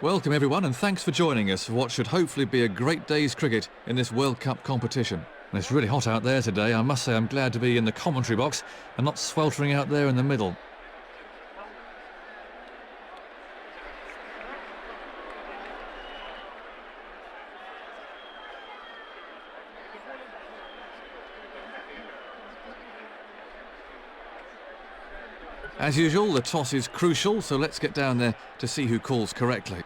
Welcome everyone, and thanks for joining us for what should hopefully be a great day's cricket in this World Cup competition. And it's really hot out there today. I must say I'm glad to be in the commentary box and not sweltering out there in the middle. As usual, the toss is crucial, so let's get down there to see who calls correctly.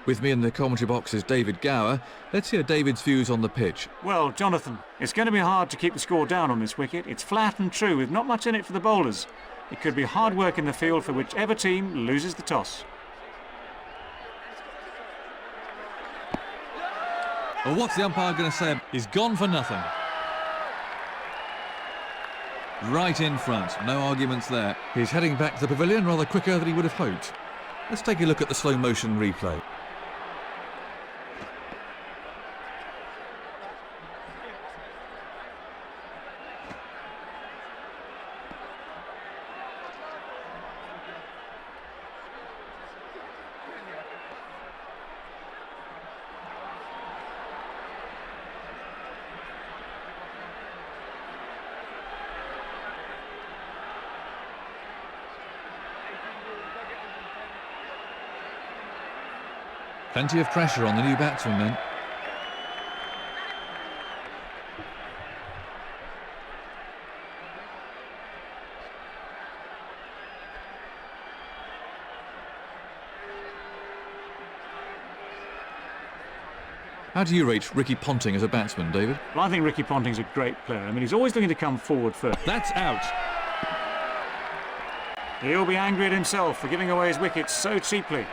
With me in the commentary box is David Gower. Let's hear David's views on the pitch. Well, Jonathan, it's going to be hard to keep the score down on this wicket. It's flat and true with not much in it for the bowlers. It could be hard work in the field for whichever team loses the toss. Well, what's the umpire going to say? He's gone for nothing. Right in front, no arguments there. He's heading back to the pavilion rather quicker than he would have hoped. Let's take a look at the slow motion replay. Plenty of pressure on the new batsman then. How do you rate Ricky Ponting as a batsman, David? Well, I think Ricky Ponting's a great player. I mean, he's always looking to come forward first. That's out. He'll be angry at himself for giving away his wickets so cheaply.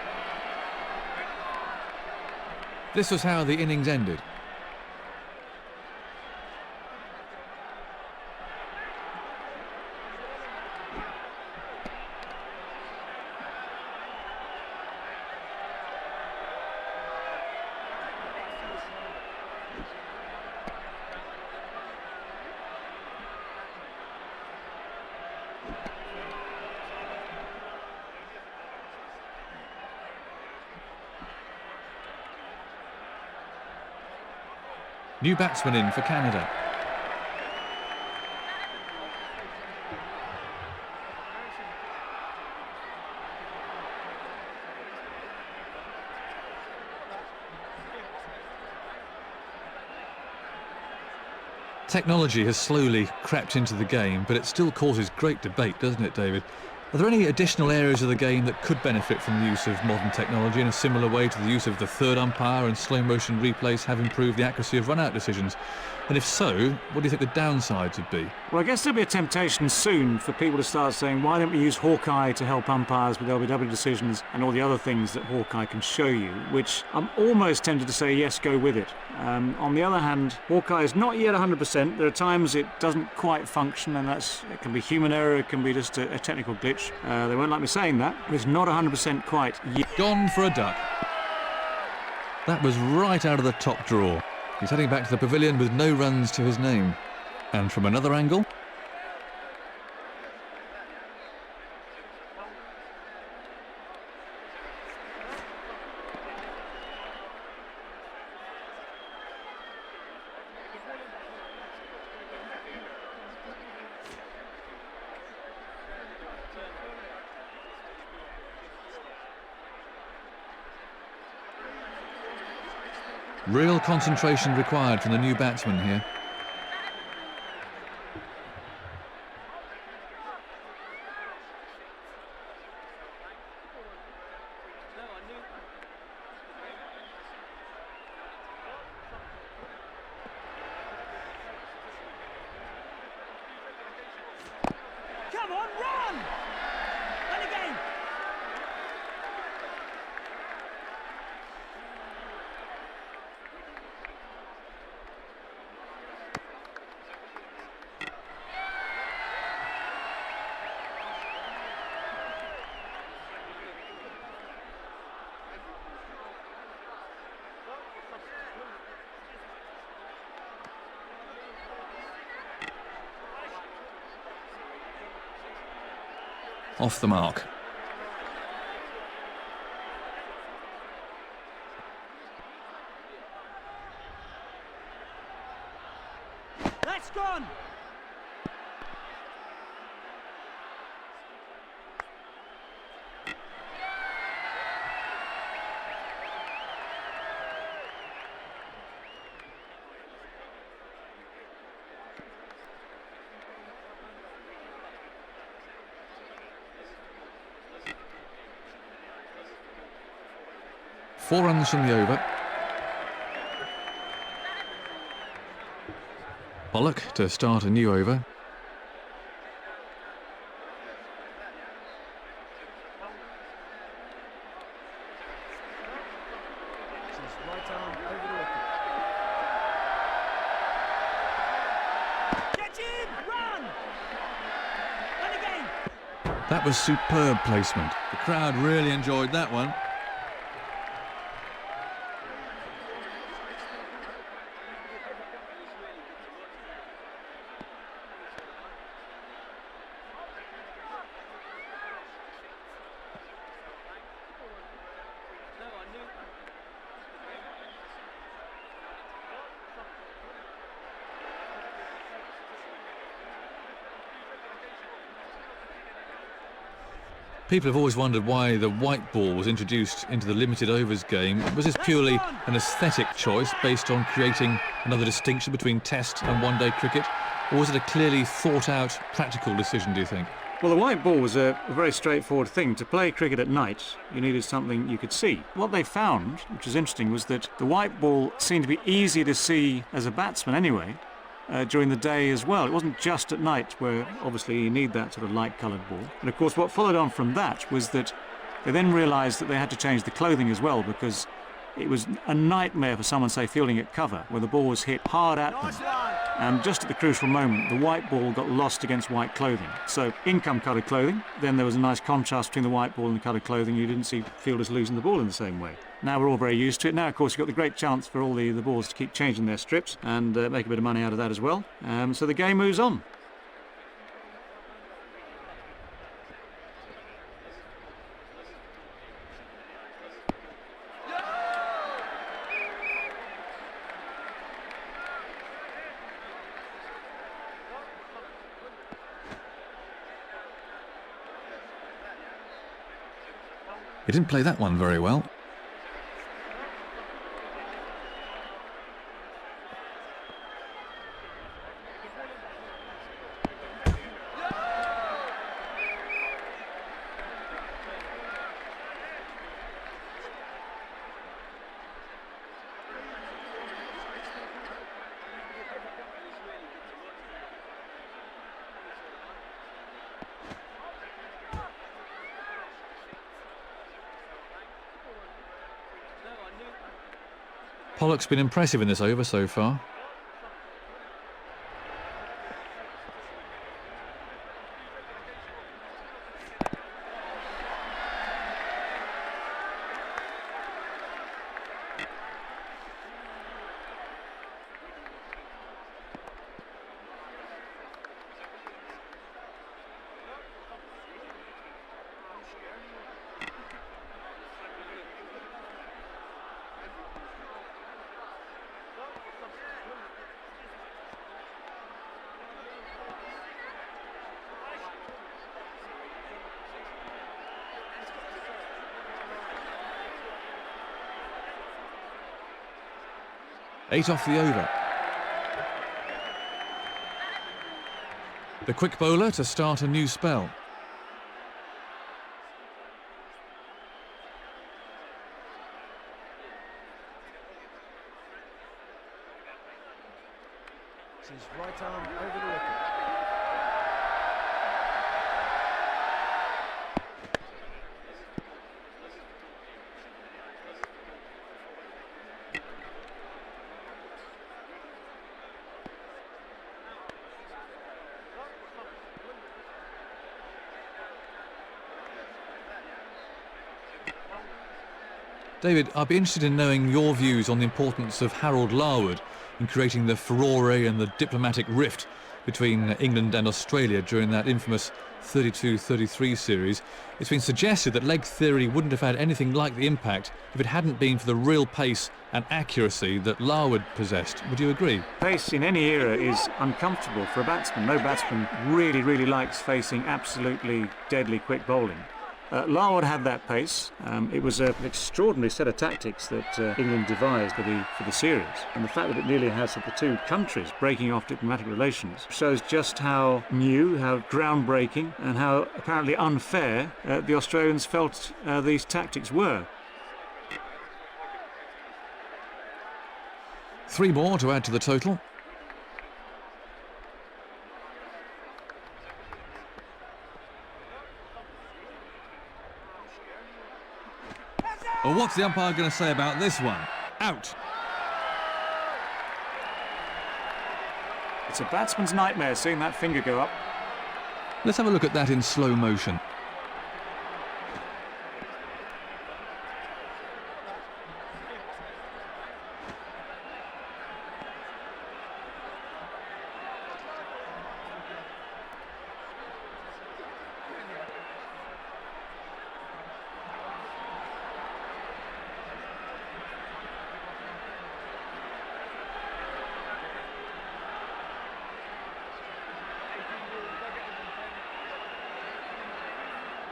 This was how the innings ended. New batsman in for Canada. Technology has slowly crept into the game, but it still causes great debate, doesn't it, David? Are there any additional areas of the game that could benefit from the use of modern technology in a similar way to the use of the third umpire and slow motion replays have improved the accuracy of run-out decisions? And if so, what do you think the downsides would be? Well, I guess there'll be a temptation soon for people to start saying, why don't we use Hawkeye to help umpires with LBW decisions and all the other things that Hawkeye can show you, which I'm almost tempted to say, yes, go with it. On the other hand, Hawkeye is not yet 100%. There are times it doesn't quite function, and it can be human error, it can be just a technical glitch. They won't like me saying that, but it's not 100% quite yet. Gone for a duck. That was right out of the top drawer. He's heading back to the pavilion with no runs to his name. And from another angle, real concentration required from the new batsman here. off the mark. Let's go! 4 runs from the over. Pollock to start a new over. Right arm over the wicket. Get in! Run! And again! That was superb placement. The crowd really enjoyed that one. People have always wondered why the white ball was introduced into the limited overs game. Was this purely an aesthetic choice based on creating another distinction between Test and one-day cricket? Or was it a clearly thought-out, practical decision, do you think? Well, the white ball was a very straightforward thing. To play cricket at night, you needed something you could see. What they found, which was interesting, was that the white ball seemed to be easier to see as a batsman anyway, during the day as well. It wasn't just at night where obviously you need that sort of light-coloured ball. And of course what followed on from that was that they then realised that they had to change the clothing as well, because it was a nightmare for someone, say, fielding at cover where the ball was hit hard at them. And just at the crucial moment, the white ball got lost against white clothing. So in-come coloured clothing, then there was a nice contrast between the white ball and the coloured clothing. You didn't see fielders losing the ball in the same way. Now we're all very used to it. Now, of course, you've got the great chance for all the balls to keep changing their strips and make a bit of money out of that as well. So the game moves on. He didn't play that one very well. Pollock's been impressive in this over so far. Eight off the over. The quick bowler to start a new spell. His right arm over the wicket. David, I'd be interested in knowing your views on the importance of Harold Larwood in creating the furore and the diplomatic rift between England and Australia during that infamous 32-33 series, it's been suggested that leg theory wouldn't have had anything like the impact if it hadn't been for the real pace and accuracy that Larwood possessed. Would you agree? Pace in any era is uncomfortable for a batsman. No batsman really likes facing absolutely deadly quick bowling. Larwood had that pace. It was an extraordinary set of tactics that England devised for the series. And the fact that it nearly has the two countries breaking off diplomatic relations shows just how new, how groundbreaking, and how apparently unfair the Australians felt these tactics were. 3 more to add to the total. Well, what's the umpire going to say about this one? Out. It's a batsman's nightmare seeing that finger go up. Let's have a look at that in slow motion.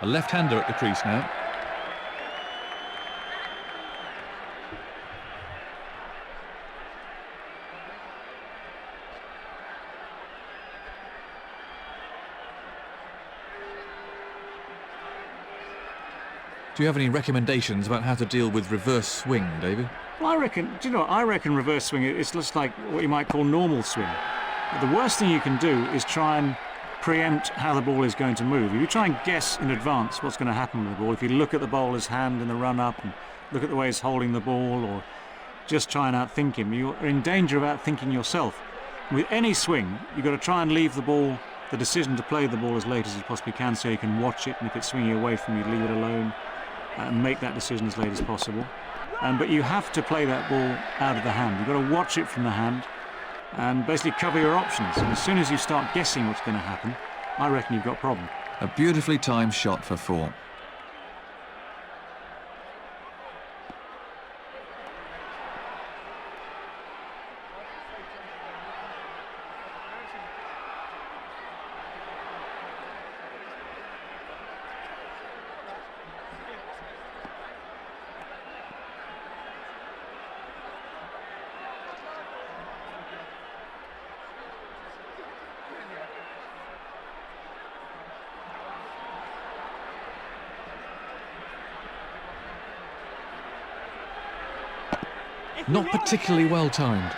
A left-hander at the crease now. Do you have any recommendations about how to deal with reverse swing, David? Well, I reckon reverse swing is just like what you might call normal swing. The worst thing you can do is try and preempt how the ball is going to move. If you try and guess in advance what's going to happen with the ball, if you look at the bowler's hand in the run-up and look at the way he's holding the ball, or just try and outthink him, you're in danger of outthinking yourself. With any swing, you've got to try and leave the decision to play the ball as late as you possibly can, so you can watch it, and if it's swinging away from you, leave it alone and make that decision as late as possible. But you have to play that ball out of the hand. You've got to watch it from the hand and basically cover your options. And as soon as you start guessing what's going to happen, I reckon you've got a problem. A beautifully timed shot for 4. Not particularly well timed.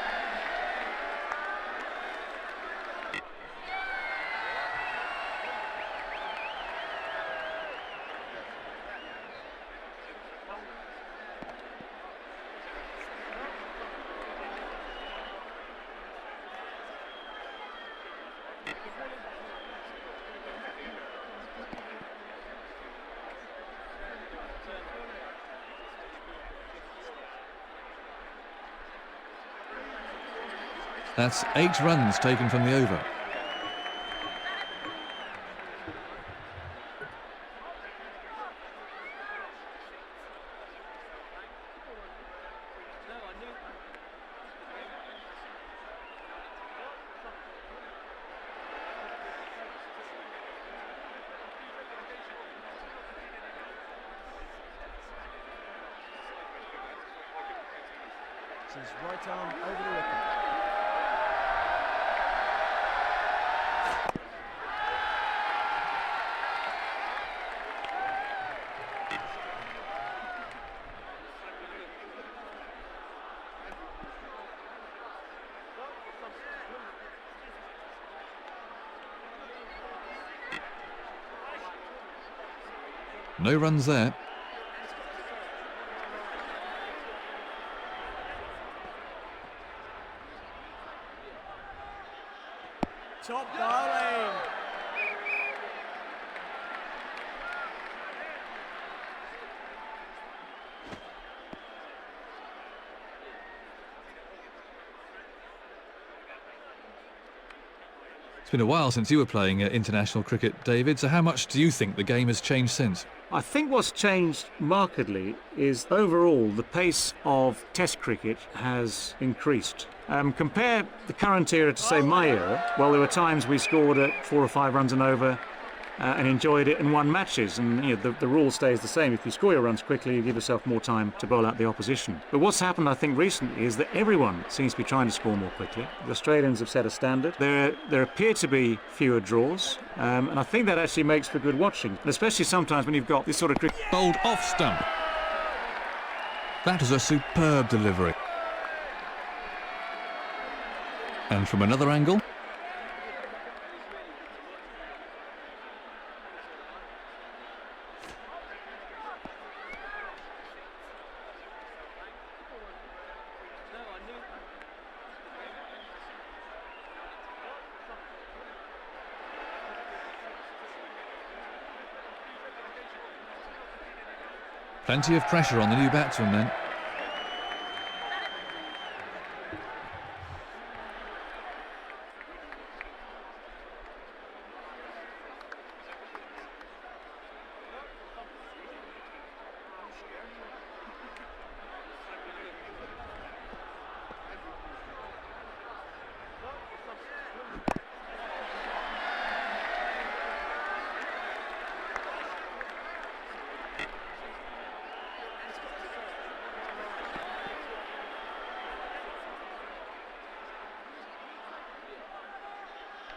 That's 8 runs taken from the over. His right arm over the wicket. No runs there. Top bowling. It's been a while since you were playing international cricket, David, so how much do you think the game has changed since? I think what's changed markedly is overall the pace of Test cricket has increased. Compare the current era to, say, my era. Well, there were times we scored at 4 or 5 runs and over and enjoyed it and won matches. And the rule stays the same. If you score your runs quickly, you give yourself more time to bowl out the opposition. But what's happened, I think, recently is that everyone seems to be trying to score more quickly. The Australians have set a standard. There appear to be fewer draws, and I think that actually makes for good watching, and especially sometimes when you've got this sort of cricket. Bowled off stump. That was a superb delivery. And from another angle. Plenty of pressure on the new batsman then.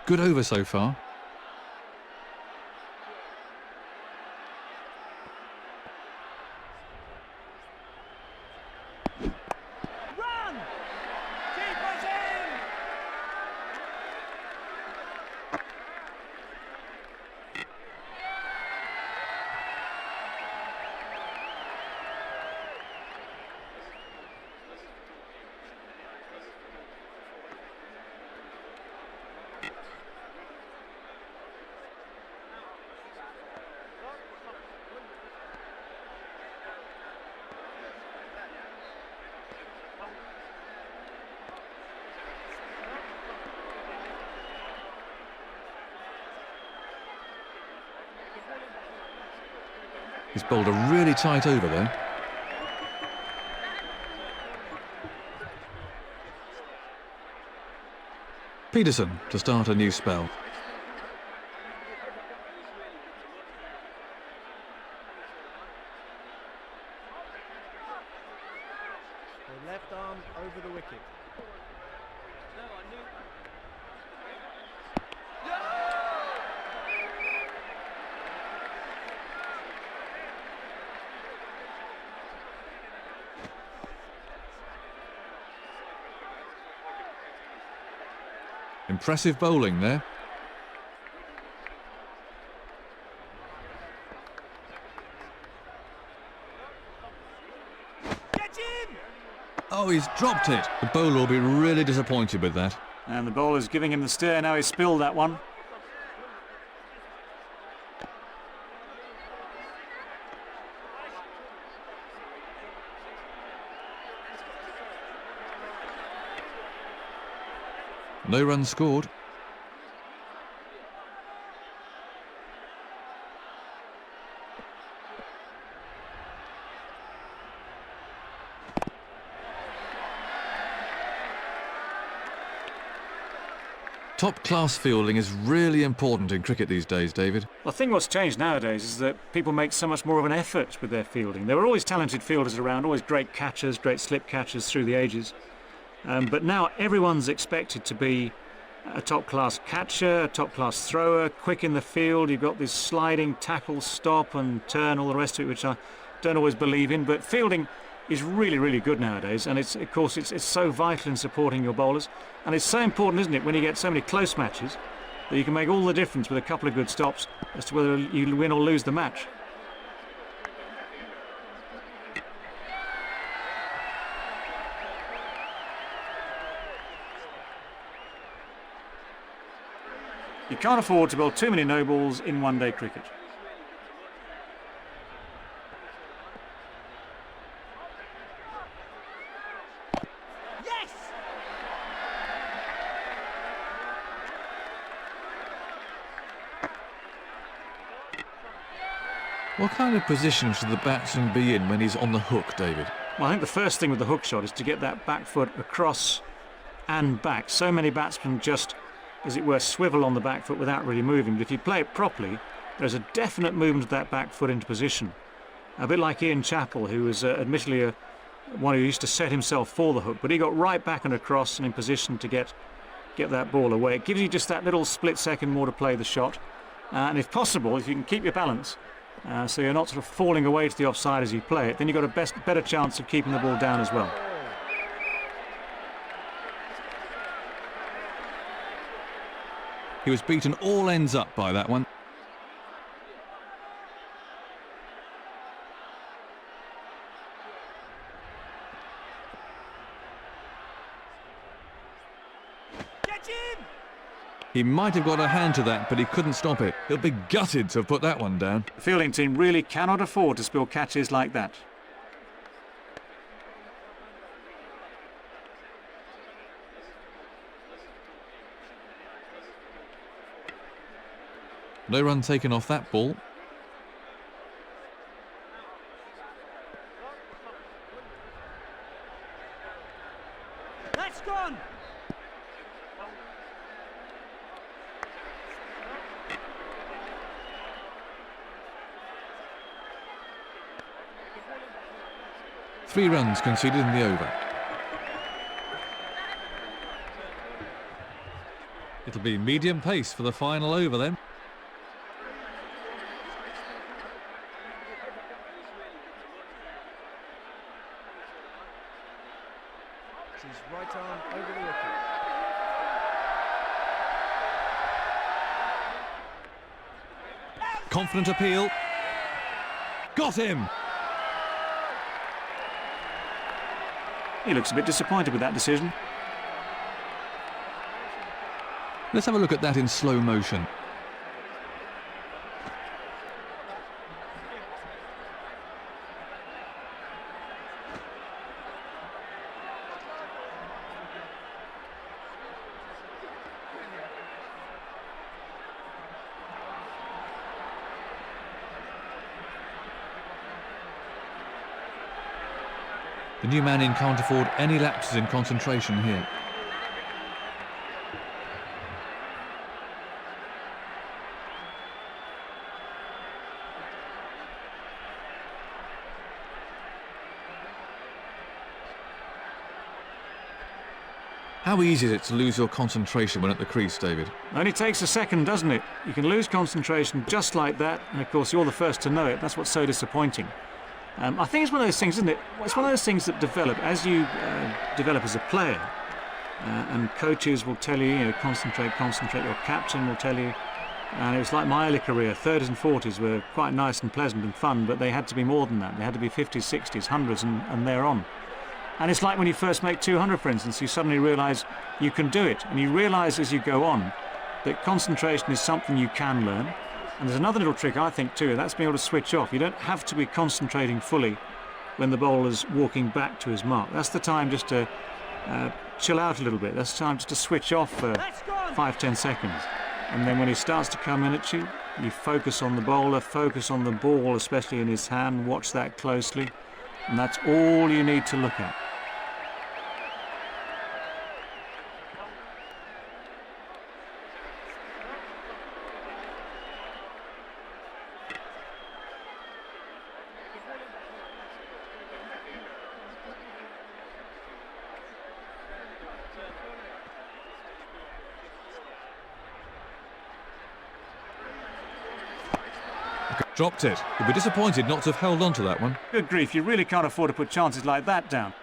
Good over so far. Run! Keeper's in! He's bowled a really tight over there. Peterson to start a new spell. The left arm over the wicket. Impressive bowling there. Get him! Oh, he's dropped it. The bowler will be really disappointed with that. And the bowler's giving him the stare now. He's spilled that one. No runs scored. Top-class fielding is really important in cricket these days, David. I think what's changed nowadays is that people make so much more of an effort with their fielding. There were always talented fielders around, always great catchers, great slip catchers through the ages. But now everyone's expected to be a top-class catcher, a top-class thrower, quick in the field. You've got this sliding tackle, stop and turn, all the rest of it, which I don't always believe in. But fielding is really, really good nowadays, and of course it's so vital in supporting your bowlers. And it's so important, isn't it, when you get so many close matches, that you can make all the difference with a couple of good stops as to whether you win or lose the match. You can't afford to bowl too many no balls in one-day cricket. Yes! What kind of position should the batsman be in when he's on the hook, David? Well, I think the first thing with the hook shot is to get that back foot across and back. So many batsmen just, as it were, swivel on the back foot without really moving. But if you play it properly, there's a definite movement of that back foot into position. A bit like Ian Chappell, who was admittedly one who used to set himself for the hook, but he got right back and across and in position to get that ball away. It gives you just that little split second more to play the shot. And if possible, if you can keep your balance, so you're not sort of falling away to the offside as you play it, then you've got a better chance of keeping the ball down as well. He was beaten all ends up by that one. Get him! He might have got a hand to that, but he couldn't stop it. He'll be gutted to have put that one down. The fielding team really cannot afford to spill catches like that. No run taken off that ball. That's gone! Three runs conceded in the over. It'll be medium pace for the final over then. His right arm over the wicket. Confident appeal. Got him! He looks a bit disappointed with that decision. Let's have a look at that in slow motion. The new man in can't afford any lapses in concentration here. How easy is it to lose your concentration when at the crease, David? Only takes a second, doesn't it? You can lose concentration just like that, and of course you're the first to know it. That's what's so disappointing. I think it's one of those things, isn't it? It's one of those things that develop as you develop as a player, and coaches will tell you, concentrate. Your captain will tell you, and it was like my early career. 30s and 40s were quite nice and pleasant and fun, but they had to be more than that. They had to be 50s, 60s, 100s, and thereon. And it's like when you first make 200, for instance, you suddenly realise you can do it, and you realise as you go on that concentration is something you can learn. And there's another little trick, I think, too, and that's being able to switch off. You don't have to be concentrating fully when the bowler's walking back to his mark. That's the time just to chill out a little bit. That's the time just to switch off for 5-10 seconds. And then when he starts to come in at you, you focus on the bowler, focus on the ball, especially in his hand, watch that closely. And that's all you need to look at. Dropped it. He'll be disappointed not to have held on to that one. Good grief, you really can't afford to put chances like that down.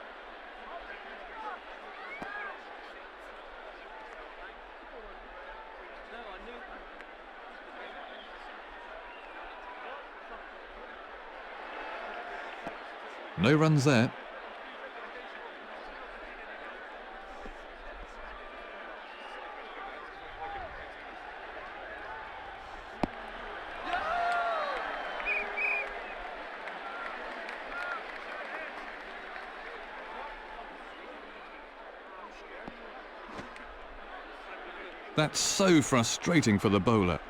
No runs there. That's so frustrating for the bowler.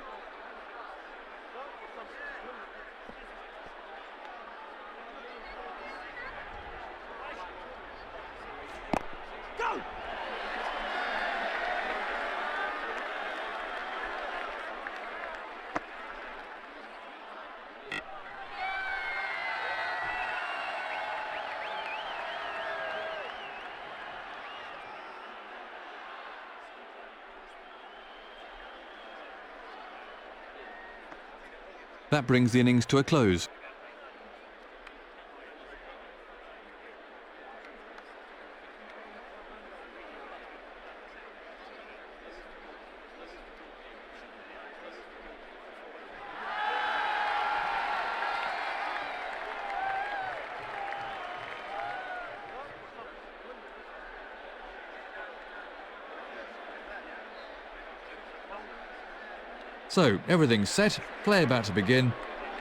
That brings the innings to a close. So, everything's set, play about to begin.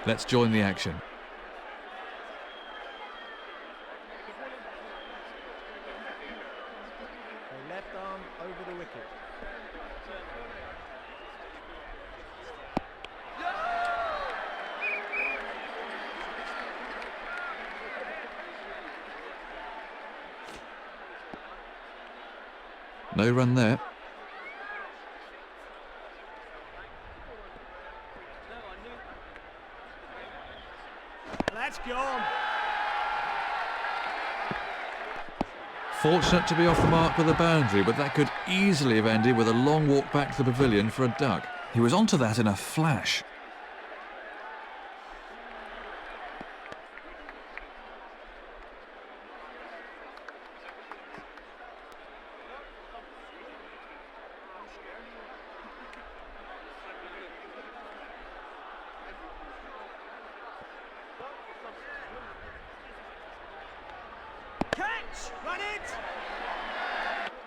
Let's join the action. A left arm over the wicket. No run there. That's gone. Fortunate to be off the mark with a boundary, but that could easily have ended with a long walk back to the pavilion for a duck. He was onto that in a flash. Catch! Run it!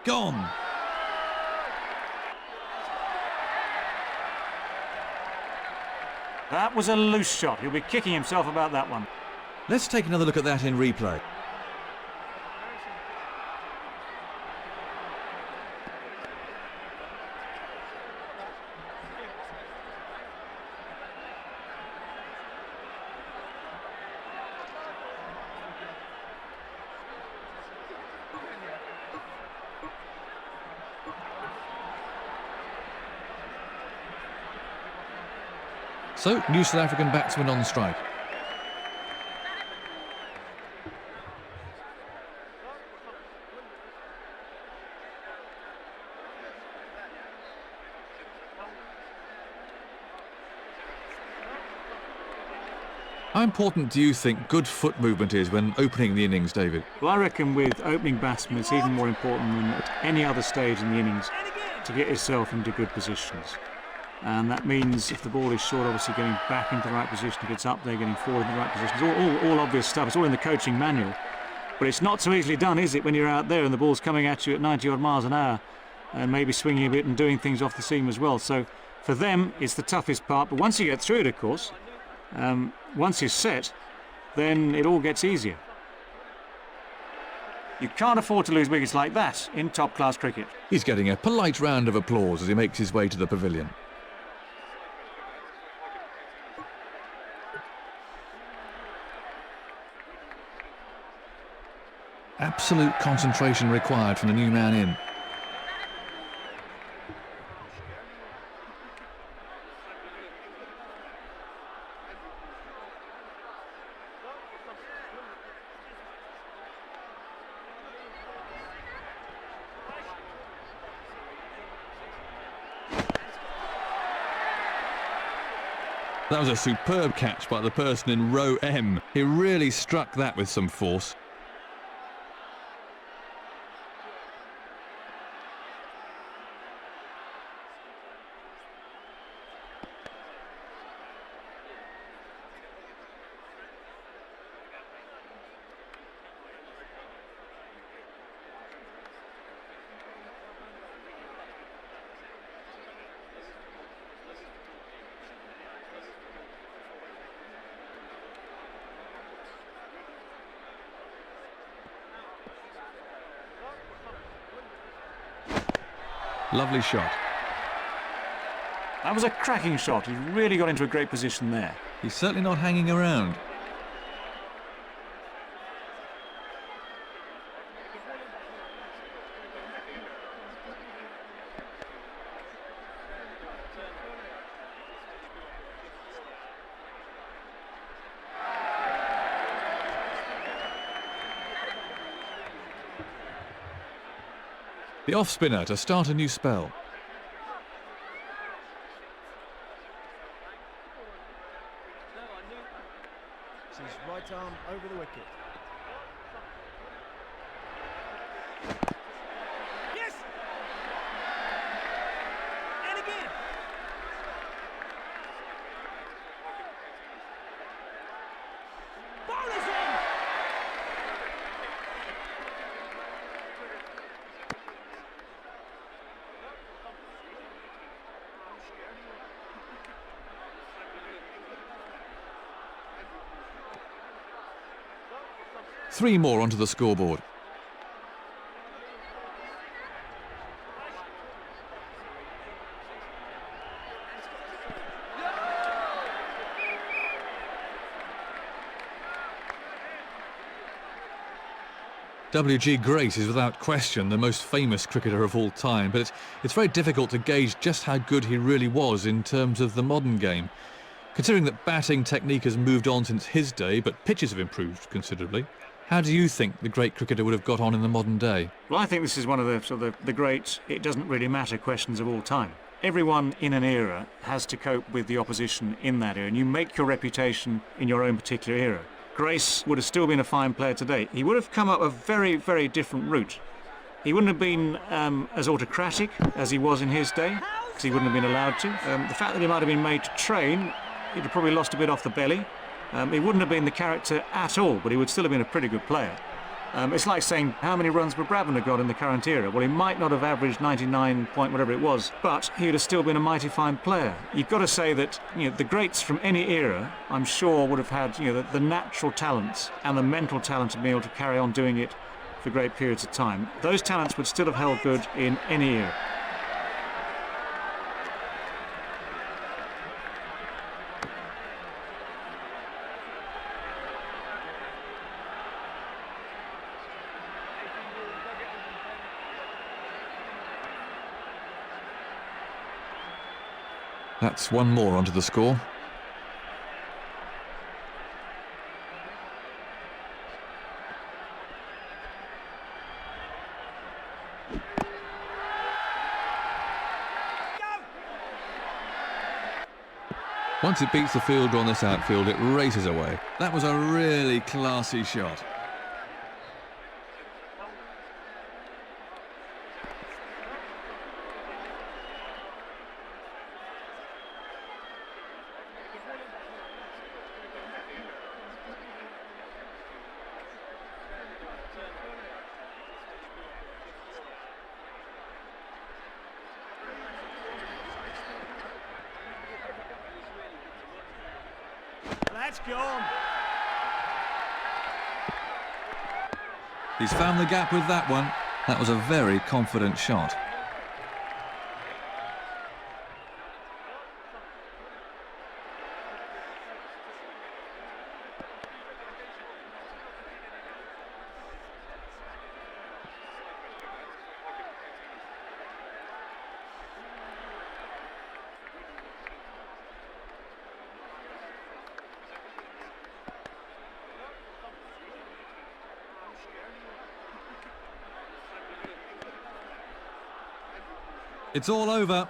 Gone! That was a loose shot. He'll be kicking himself about that one. Let's take another look at that in replay. So, new South African batsman on strike. How important do you think good foot movement is when opening the innings, David? Well, I reckon with opening batsmen, it's even more important than at any other stage in the innings to get yourself into good positions. And that means if the ball is short, obviously getting back into the right position, if it's up there, getting forward in the right positions, all obvious stuff. It's all in the coaching manual. But it's not so easily done, is it, when you're out there and the ball's coming at you at 90 odd miles an hour and maybe swinging a bit and doing things off the seam as well. So for them, it's the toughest part. But once you get through it, of course, once you're set, then it all gets easier. You can't afford to lose wickets like that in top-class cricket. He's getting a polite round of applause as he makes his way to the pavilion. Absolute concentration required from the new man in. That was a superb catch by the person in row M. He really struck that with some force. Lovely shot. That was a cracking shot. He really got into a great position there. He's certainly not hanging around. The off-spinner to start a new spell. It's his right arm over the wicket. Yes! And again! Bowler's in! Three more onto the scoreboard. W.G. Grace is without question the most famous cricketer of all time, but it's very difficult to gauge just how good he really was in terms of the modern game. Considering that batting technique has moved on since his day, but pitches have improved considerably, how do you think the great cricketer would have got on in the modern day? Well, I think this is one of the great it doesn't really matter questions of all time. Everyone in an era has to cope with the opposition in that era, and you make your reputation in your own particular era. Grace would have still been a fine player today. He would have come up a very, very different route. He wouldn't have been as autocratic as he was in his day, because he wouldn't have been allowed to. The fact that he might have been made to train, he'd have probably lost a bit off the belly. He wouldn't have been the character at all, but he would still have been a pretty good player. It's like saying, how many runs would Bradman have got in the current era? Well, he might not have averaged 99 point whatever it was, but he would have still been a mighty fine player. You've got to say that the greats from any era, I'm sure, would have had the natural talents and the mental talent to be able to carry on doing it for great periods of time. Those talents would still have held good in any era. That's one more onto the score. Once it beats the fielder on this outfield, it races away. That was a really classy shot. That's gone. He's found the gap with that one. That was a very confident shot. It's all over.